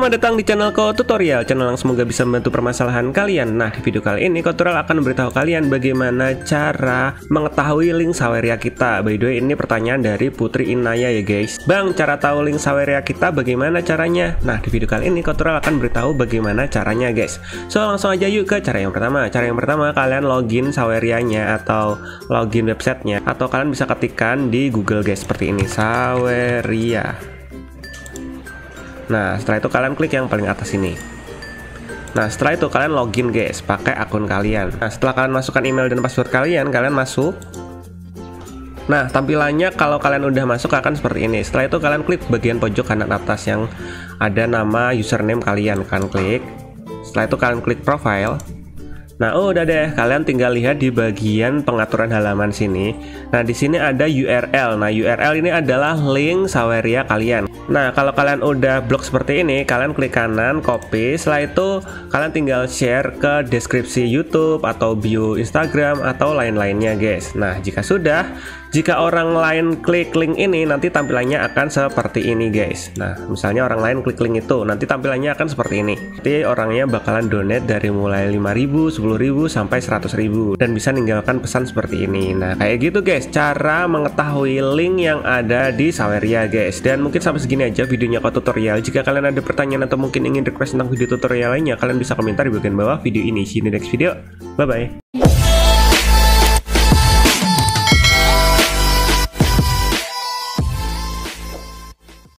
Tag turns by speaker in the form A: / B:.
A: Selamat datang di channel Ko Tutorial, channel yang semoga bisa membantu permasalahan kalian. Nah, di video kali ini Ko Tutorial akan memberitahu kalian bagaimana cara mengetahui link Saweria kita. By the way, ini pertanyaan dari Putri Inaya ya guys. Bang, cara tahu link Saweria kita bagaimana caranya? Nah, di video kali ini Ko Tutorial akan beritahu bagaimana caranya guys. So, langsung aja yuk ke cara yang pertama. Cara yang pertama, kalian login Sawerianya atau login websitenya, atau kalian bisa ketikkan di Google guys, seperti ini, Saweria. Nah, setelah itu kalian klik yang paling atas ini. Nah, setelah itu kalian login guys, pakai akun kalian. Nah, setelah kalian masukkan email dan password kalian masuk. Nah, tampilannya kalau kalian udah masuk akan seperti ini. Setelah itu kalian klik bagian pojok kanan atas yang ada nama username kalian, kalian klik. Setelah itu kalian klik profile. Nah, udah deh, kalian tinggal lihat di bagian pengaturan halaman sini. Nah, di sini ada URL. Nah, URL ini adalah link Saweria kalian. Nah, kalau kalian udah blok seperti ini, kalian klik kanan, copy. Setelah itu, kalian tinggal share ke deskripsi YouTube atau bio Instagram atau lain-lainnya, guys. Nah, jika orang lain klik link ini, nanti tampilannya akan seperti ini, guys. Nah, misalnya orang lain klik link itu, nanti tampilannya akan seperti ini. Nanti orangnya bakalan donate dari mulai 5.000, 10.000 sampai 100.000 dan bisa ninggalkan pesan seperti ini. Nah, kayak gitu, guys, cara mengetahui link yang ada di Saweria, guys. Dan mungkin sampai segini aja videonya Ko Tutorial. Jika kalian ada pertanyaan atau mungkin ingin request tentang video tutorial lainnya, kalian bisa komentar di bagian bawah video ini. See you in the next video. Bye bye.